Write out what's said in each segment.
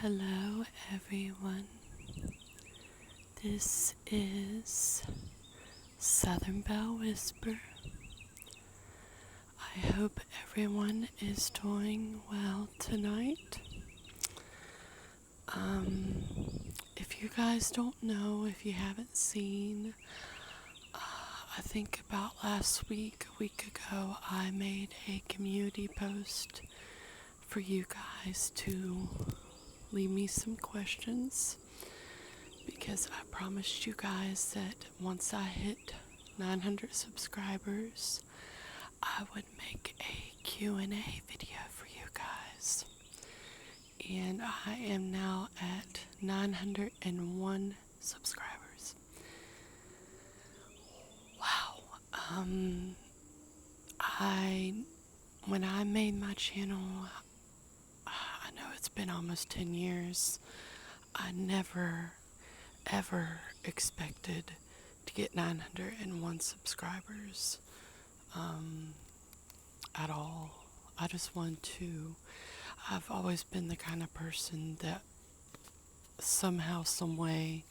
Hello, everyone. This is Southern Belle Whisper. I hope everyone is doing well tonight. If you guys don't know, if you haven't seen, I think about last week, a week ago, I made a community post for you guys to leave me some questions, because I promised you guys that once I hit 900 subscribers, I would make a Q&A video for you guys. And I am now at 901 subscribers. Wow. When I made my channel, I know it's been almost 10 years. I never ever expected to get 901 subscribers at all. I just want to. I've always been the kind of person that somehow, some way,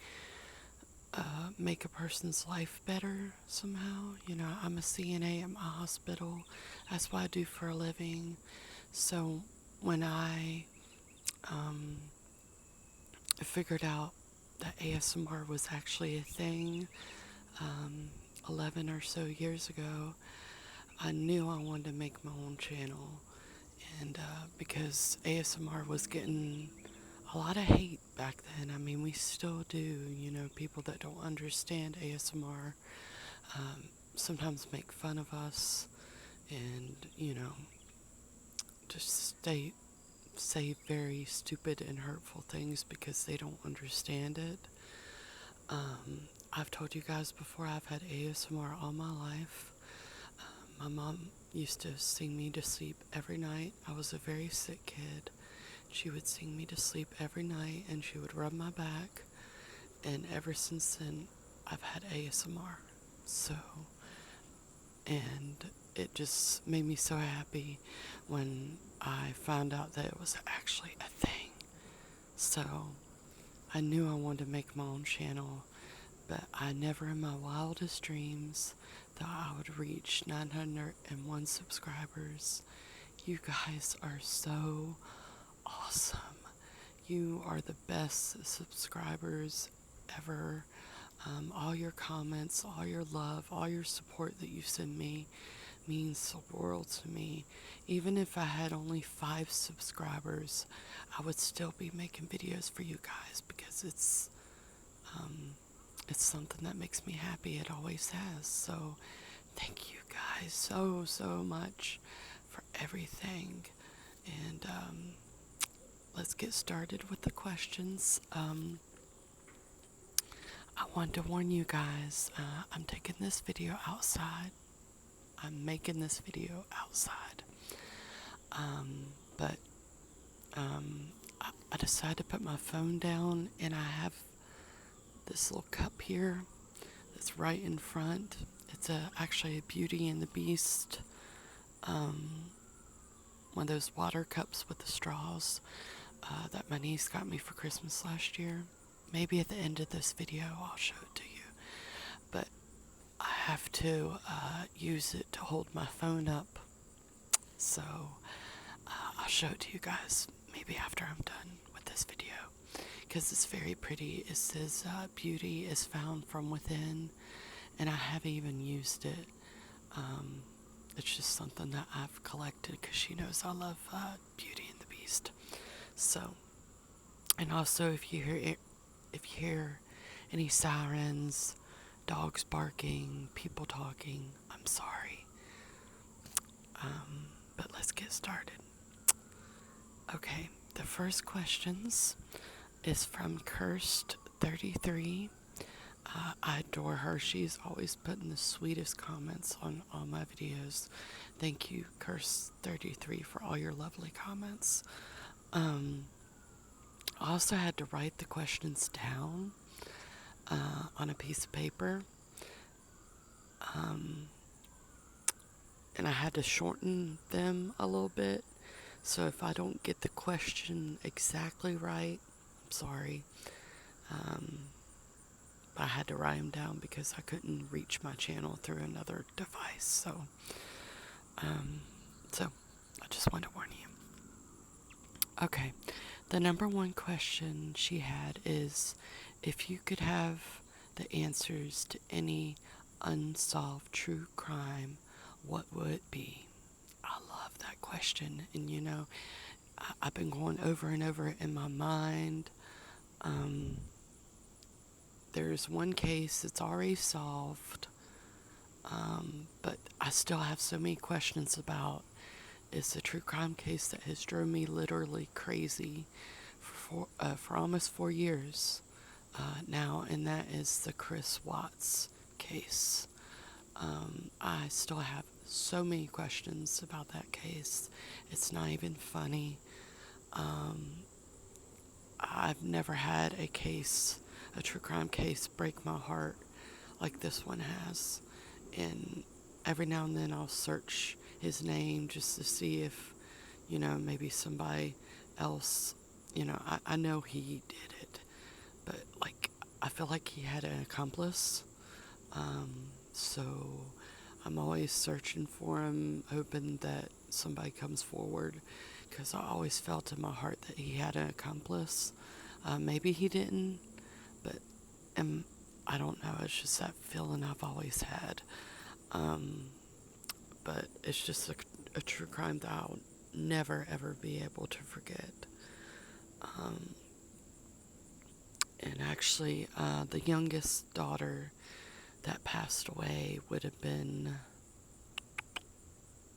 make a person's life better somehow. You know, I'm a CNA at my hospital. That's what I do for a living. So when I figured out that ASMR was actually a thing 11 or so years ago, I knew I wanted to make my own channel. And because ASMR was getting a lot of hate back then. I mean, we still do, you know, people that don't understand ASMR sometimes make fun of us and, you know, just say very stupid and hurtful things because they don't understand it. I've told you guys before, I've had ASMR all my life. My mom used to sing me to sleep every night. I was a very sick kid. She would sing me to sleep every night, and she would rub my back. And ever since then, I've had ASMR. And it just made me so happy when I found out that it was actually a thing. So I knew I wanted to make my own channel, but I never in my wildest dreams thought I would reach 901 subscribers. You guys are so awesome. You are the best subscribers ever. All your comments, all your love, all your support that you send me means the world to me. Even if I had only 5 subscribers, I would still be making videos for you guys because it's something that makes me happy. It always has. So thank you guys so much for everything. And let's get started with the questions. I want to warn you guys, I'm taking this video outside. I'm making this video outside. But I decided to put my phone down, and I have this little cup here that's right in front. It's actually a Beauty and the Beast, one of those water cups with the straws that my niece got me for Christmas last year. Maybe at the end of this video I'll show it to you. But I have to use it to hold my phone up. So I'll show it to you guys maybe after I'm done with this video, because it's very pretty. It says beauty is found from within, and I haven't even used it. It's just something that I've collected because she knows I love Beauty and the Beast. So, and also if you hear any sirens, dogs barking, people talking, I'm sorry. But let's get started. Okay, the first questions is from Cursed33. I adore her. She's always putting the sweetest comments on all my videos. Thank you, Cursed33, for all your lovely comments. I also had to write the questions down on a piece of paper. And I had to shorten them a little bit So if I don't get the question exactly right, I'm sorry. Um, I had to write them down because I couldn't reach my channel through another device. Um, so I just wanted to warn you. Okay, the number one question she had is, if you could have the answers to any unsolved true crime, what would it be? I love that question. And I've been going over and over it in my mind. There's one case that's already solved, but I still have so many questions about. It's a true crime case that has driven me literally crazy for almost 4 years now, and that is the Chris Watts case. I still have so many questions about that case. It's not even funny. I've never had a true crime case, break my heart like this one has. And every now and then I'll search his name just to see if, maybe somebody else, I know he did it, but like, I feel like he had an accomplice. So I'm always searching for him, hoping that somebody comes forward, because I always felt in my heart that he had an accomplice. Maybe he didn't, but I don't know. It's just that feeling I've always had. But it's just a true crime that I'll never ever be able to forget. And actually, the youngest daughter that passed away would have been,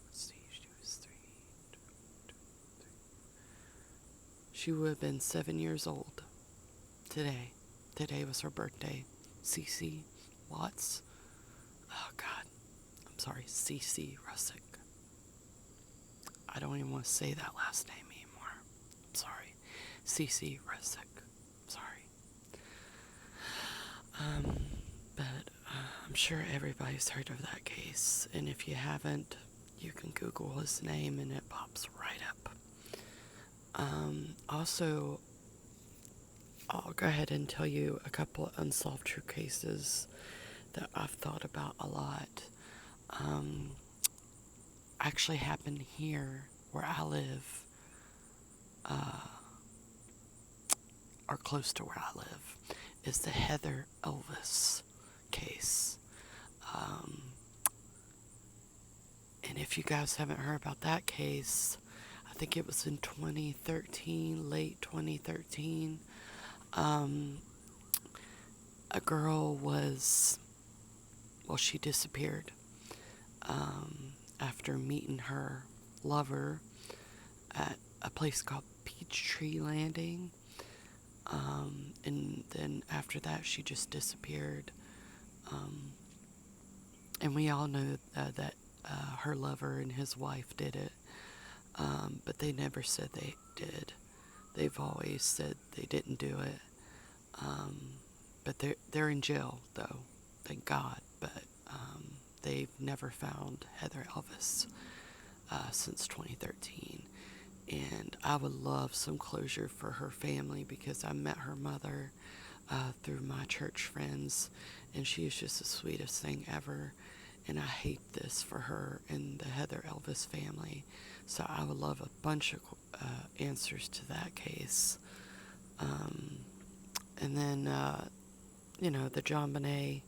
let's see, she was she would have been 7 years old today. Today was her birthday. Cece Watts. Oh God, I'm sorry, Cece Russick. I don't even want to say that last name anymore. I'm sorry, Cece Russick. Sorry. But I'm sure everybody's heard of that case, and if you haven't, you can Google his name and it pops right up. Also, I'll go ahead and tell you a couple of unsolved true cases that I've thought about a lot. Actually happened here where I live, or close to where I live, is the Heather Elvis case. And if you guys haven't heard about that case, I think it was in 2013, late 2013. A girl she disappeared after meeting her lover at a place called Peachtree Landing. And then after that, she just disappeared. And we all know that her lover and his wife did it. But they never said they did. They've always said they didn't do it. But they're in jail, though, thank God. But they've never found Heather Elvis since 2013. And I would love some closure for her family, because I met her mother through my church friends, and she is just the sweetest thing ever. And I hate this for her and the Heather Elvis family. So I would love a bunch of answers to that case. And then, the John Bonet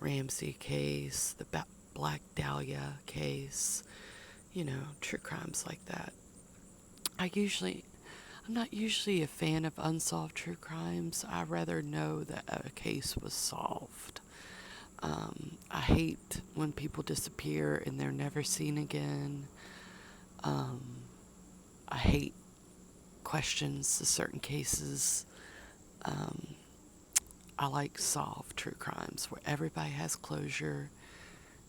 Ramsey case, the Black Dahlia case, true crimes like that. I'm not usually a fan of unsolved true crimes. I rather know that a case was solved. I hate when people disappear and they're never seen again. I hate questions to certain cases. I like solved true crimes where everybody has closure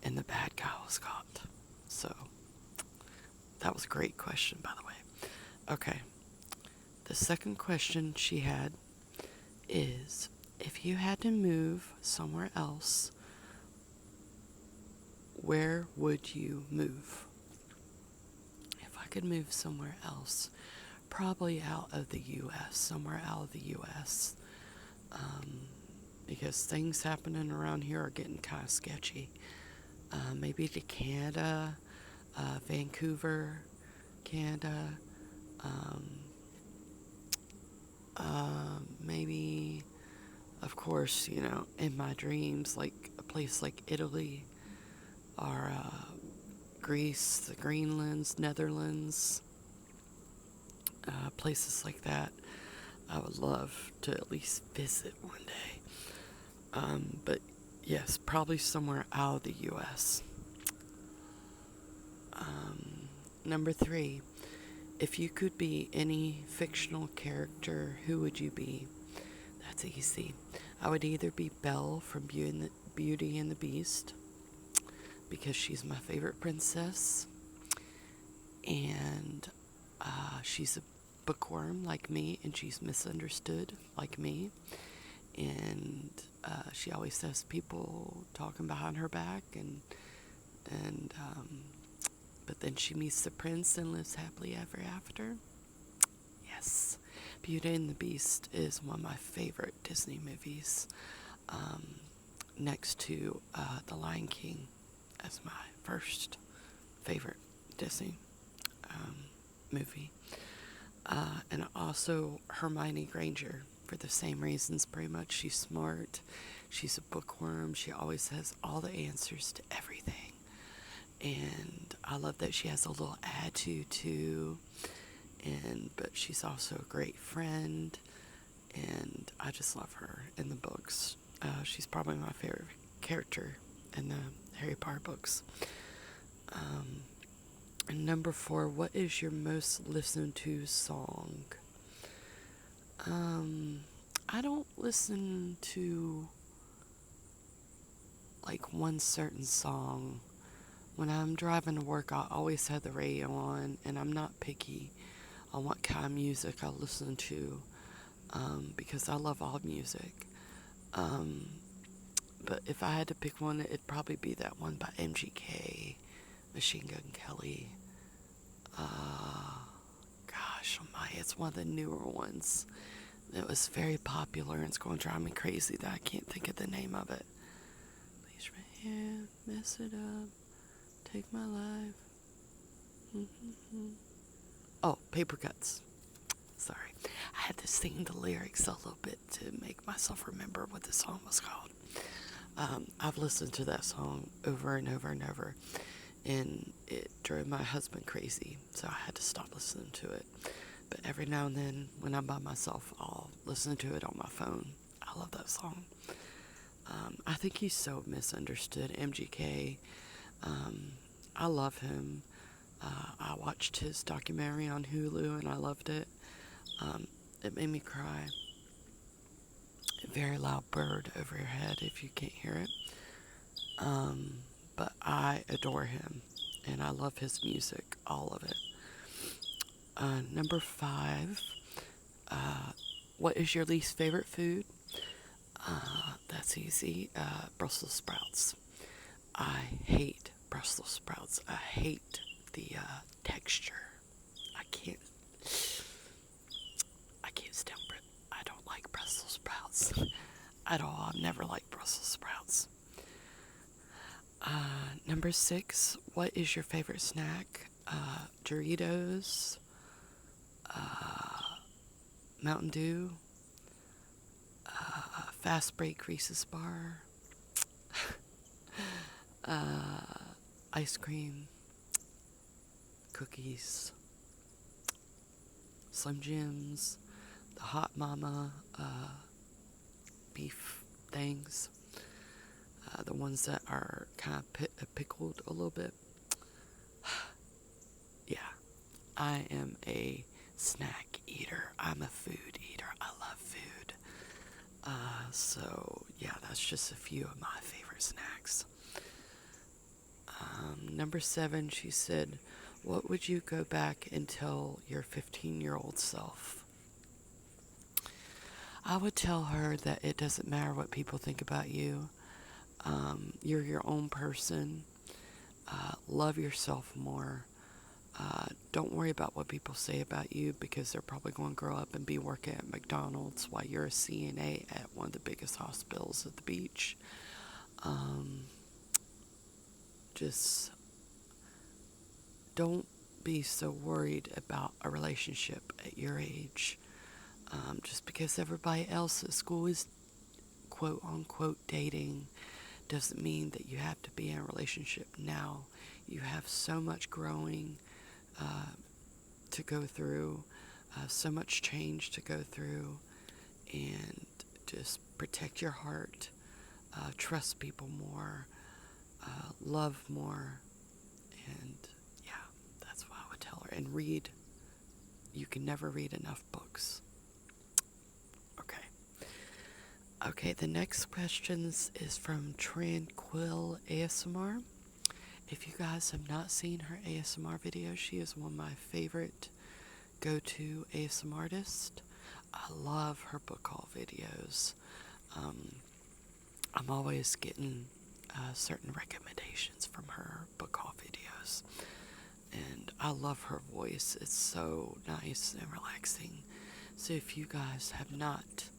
and the bad guy was caught. So, that was a great question, by the way. Okay. The second question she had is, if you had to move somewhere else, where would you move? If I could move somewhere else, probably out of the U.S., somewhere out of the U.S., because things happening around here are getting kind of sketchy. Maybe to Canada, Vancouver, Canada. Um, Maybe, of course, in my dreams, like a place like Italy or Greece, the Greenlands, Netherlands, places like that. I would love to at least visit one day. But yes, probably somewhere out of the U.S. Number 3, if you could be any fictional character, who would you be? That's easy. I would either be Belle from Beauty and the Beast, because she's my favorite princess, and she's a bookworm like me, and she's misunderstood like me, and she always has people talking behind her back, and but then she meets the prince and lives happily ever after. Yes, Beauty and the Beast is one of my favorite Disney movies, next to The Lion King as my first favorite Disney movie. And also Hermione Granger, for the same reasons pretty much. She's smart, she's a bookworm, she always has all the answers to everything. And I love that she has a little attitude too, but she's also a great friend, and I just love her in the books. She's probably my favorite character in the Harry Potter books. And number 4, what is your most listened to song? I don't listen to like one certain song. When I'm driving to work, I always have the radio on, and I'm not picky on what kind of music I listen to, because I love all music. But if I had to pick one, it'd probably be that one by MGK, Machine Gun Kelly. Gosh, oh my, it's one of the newer ones. It was very popular, and it's going to drive me crazy that I can't think of the name of it. Please right here, mess it up, take my life. Oh, Paper Cuts. Sorry. I had to sing the lyrics a little bit to make myself remember what the song was called. I've listened to that song over and over and over, and it drove my husband crazy, so I had to stop listening to it. But every now and then, when I'm by myself, I'll listen to it on my phone. I love that song. I think he's so misunderstood, MGK. I love him. I watched his documentary on Hulu, and I loved it. It made me cry. A very loud bird over your head if you can't hear it. But I adore him, and I love his music, all of it. Number 5, what is your least favorite food? That's easy. Brussels sprouts. I hate Brussels sprouts. I hate the texture. I can't stand it. I don't like Brussels sprouts at all. I've never liked Brussels sprouts. Number 6, what is your favorite snack? Doritos, Mountain Dew, Fast Break Reese's Bar, ice cream, cookies, Slim Jims, the Hot Mama beef things, the ones that are kind of pickled a little bit. Yeah, I am a snack eater. I'm a food eater. I love food. So yeah, that's just a few of my favorite snacks. Number 7, she said, what would you go back and tell your 15-year-old self? I would tell her that it doesn't matter what people think about you. You're your own person. Love yourself more. Don't worry about what people say about you, because they're probably going to grow up and be working at McDonald's while you're a CNA at one of the biggest hospitals at the beach. Um, just don't be so worried about a relationship at your age. Just because everybody else at school is quote unquote dating doesn't mean that you have to be in a relationship now. You have so much growing to go through, so much change to go through, and just protect your heart, trust people more, love more, and yeah, that's what I would tell her. And read. You can never read enough books. Okay, the next questions is from Tranquil ASMR. If you guys have not seen her ASMR videos, she is one of my favorite go-to ASMR artists. I love her book haul videos. I'm always getting certain recommendations from her book haul videos. And I love her voice. It's so nice and relaxing. So if you guys have not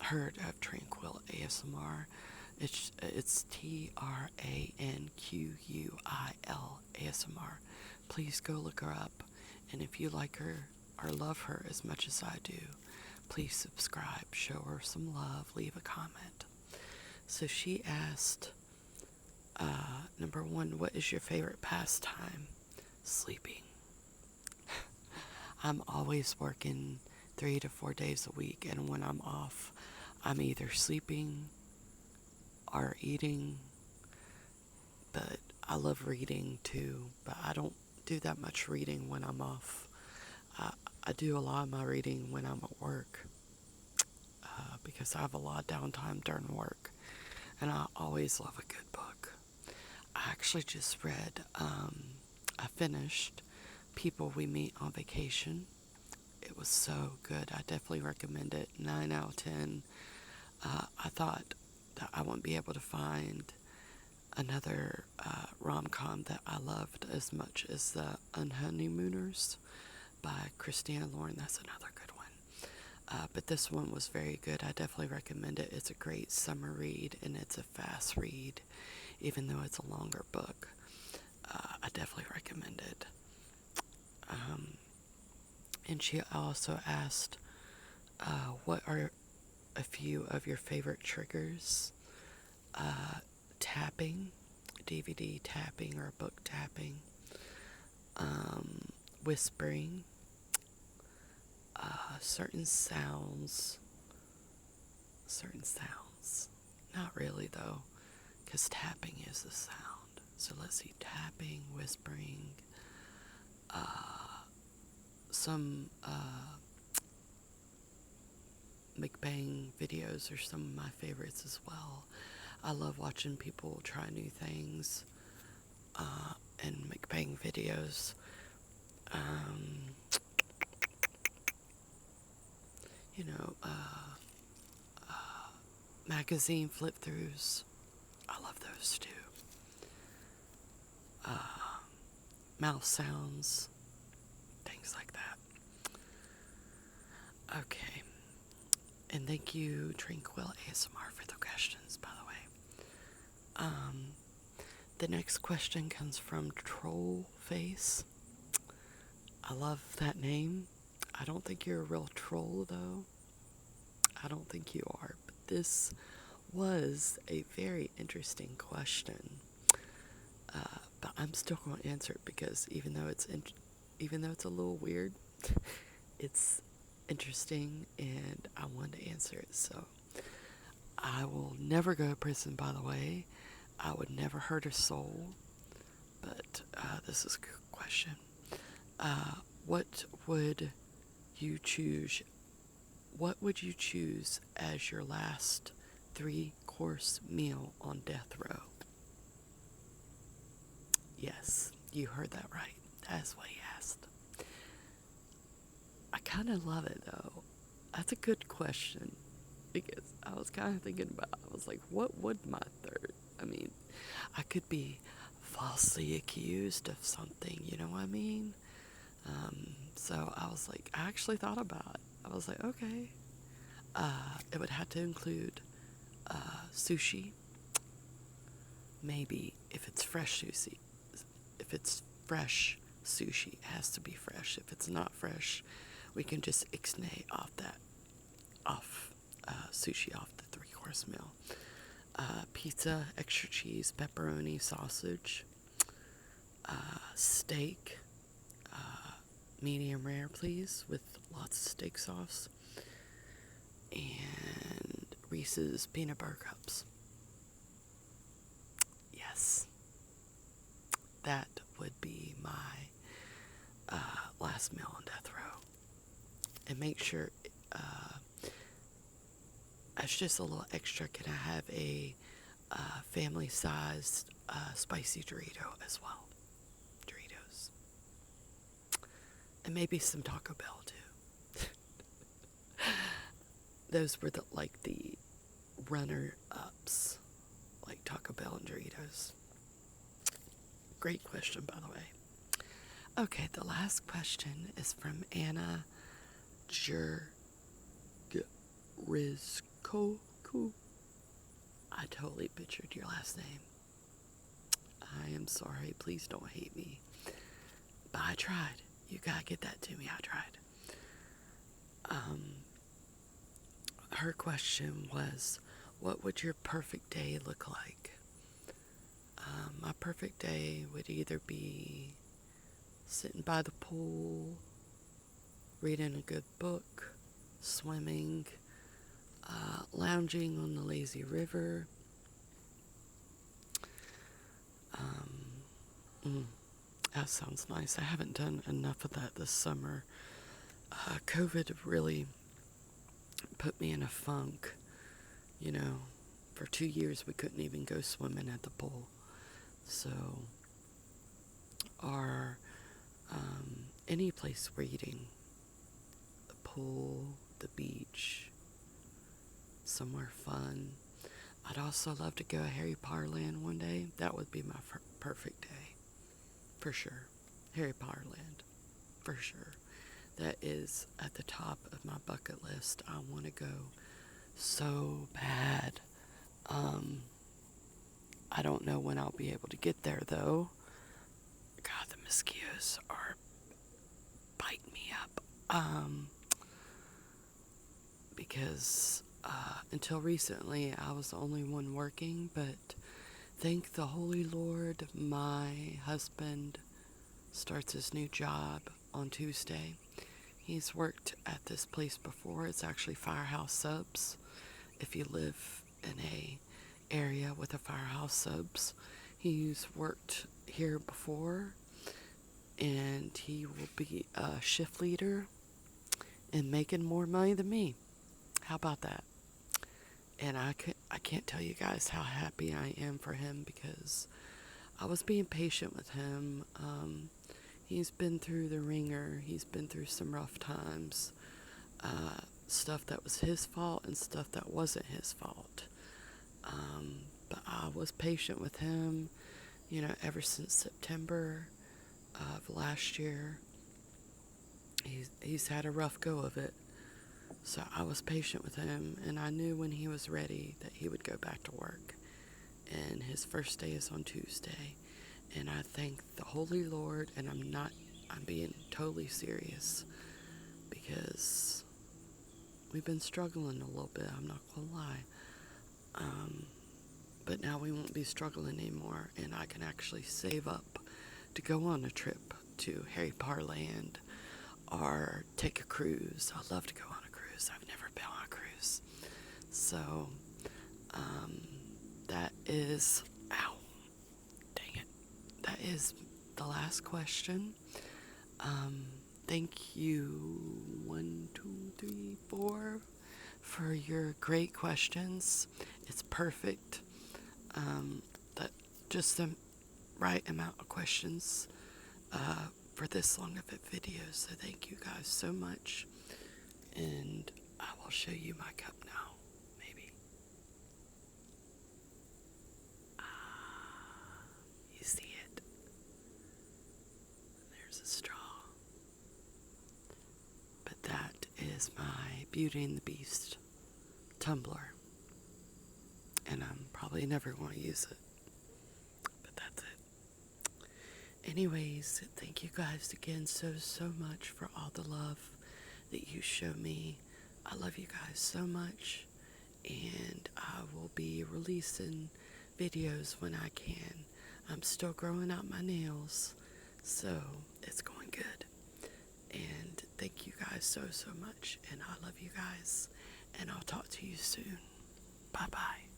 heard of Tranquil ASMR, it's TRANQUIL ASMR. Please go look her up, and if you like her or love her as much as I do, please subscribe, show her some love, leave a comment. So she asked, number one, what is your favorite pastime? Sleeping. I'm always working 3 to 4 days a week, and when I'm off, I'm either sleeping or eating. But I love reading too, but I don't do that much reading when I'm off. I do a lot of my reading when I'm at work, because I have a lot of downtime during work, and I always love a good book. I actually just read, I finished People We Meet on Vacation. It was so good. I definitely recommend it. 9 out of 10. I thought that I wouldn't be able to find another rom-com that I loved as much as The Unhoneymooners by Christina Lauren. That's another good one. But this one was very good. I definitely recommend it. It's a great summer read, and it's a fast read, even though it's a longer book. I definitely recommend it. And she also asked, what are a few of your favorite triggers? Tapping, DVD tapping or book tapping, whispering, certain sounds. Not really though, because tapping is a sound. So let's see, tapping, whispering, some mukbang videos are some of my favorites as well. I love watching people try new things in mukbang videos. Magazine flip-throughs. I love those too. Mouth sounds, things like that. Okay. And thank you, Tranquil ASMR, for the questions, by the way. The next question comes from Troll Face. I love that name. I don't think you're a real troll, though. I don't think you are. But this was a very interesting question. But I'm still going to answer it, because even though it's a little weird, it's interesting, and I wanted to answer it. So I will never go to prison, by the way. I would never hurt a soul. But this is a good question. What would you choose? What would you choose as your last 3-course meal on death row? Yes, you heard that right. That's what he asked. I kind of love it, though. That's a good question, because I was kind of thinking about, I was like, what would my third? I mean, I could be falsely accused of something, you know what I mean? So I was like, I actually thought about it. I was like, okay. It would have to include sushi. Maybe if it's fresh sushi. If it's fresh sushi, it has to be fresh. If it's not fresh, we can just ixnay off sushi off the 3-course meal. Pizza, extra cheese, pepperoni, sausage, steak, medium rare, please, with lots of steak sauce, and Reese's peanut butter cups. Yes, that would be my last meal on death row. And make sure, as just a little extra, can I have a family-sized spicy Dorito as well? Doritos. And maybe some Taco Bell, too. Those were the runner-ups, like Taco Bell and Doritos. Great question, by the way. Okay, the last question is from Anna Rizkoku. I totally butchered your last name. I am sorry. Please don't hate me. But I tried. You gotta get that to me. I tried. Her question was, what would your perfect day look like? My perfect day would either be sitting by the pool, reading a good book, swimming, lounging on the lazy river. That sounds nice. I haven't done enough of that this summer. COVID really put me in a funk. You know, for 2 years we couldn't even go swimming at the pool. So, or any place reading, the pool, the beach, somewhere fun. I'd also love to go to Harry Potter Land one day. That would be my perfect day, for sure. Harry Potter Land, for sure. That is at the top of my bucket list. I want to go so bad. I don't know when I'll be able to get there, though. God, the mosquitoes are biting me up. Because until recently, I was the only one working, but thank the Holy Lord, my husband starts his new job on Tuesday. He's worked at this place before. It's actually Firehouse Subs. If you live in a area with a Firehouse Subs, he's worked here before, and he will be a shift leader and making more money than me. How about that? And I can't tell you guys how happy I am for him, because I was being patient with him. He's been through the ringer. He's been through some rough times. Stuff that was his fault and stuff that wasn't his fault. But I was patient with him, ever since September of last year. He's had a rough go of it. So I was patient with him, and I knew when he was ready that he would go back to work. And his first day is on Tuesday. And I thank the Holy Lord, and I'm being totally serious, because we've been struggling a little bit, I'm not gonna lie. But now we won't be struggling anymore, and I can actually save up to go on a trip to Harry Potter Land or take a cruise. I'd love to go on a cruise. I've never been on a cruise. So, that is, that is the last question. Thank you, 1, 2, 3, 4, for your great questions. It's perfect. That just the right amount of questions for this long of a video. So thank you guys so much. And I will show you my cup now, maybe. You see it. is my Beauty and the Beast tumbler. And I'm probably never going to use it. But that's it. Anyways, thank you guys again so much for all the love that you show me. I love you guys so much. And I will be releasing videos when I can. I'm still growing out my nails, so it's going good. And thank you guys so much. And I love you guys. And I'll talk to you soon. Bye-bye.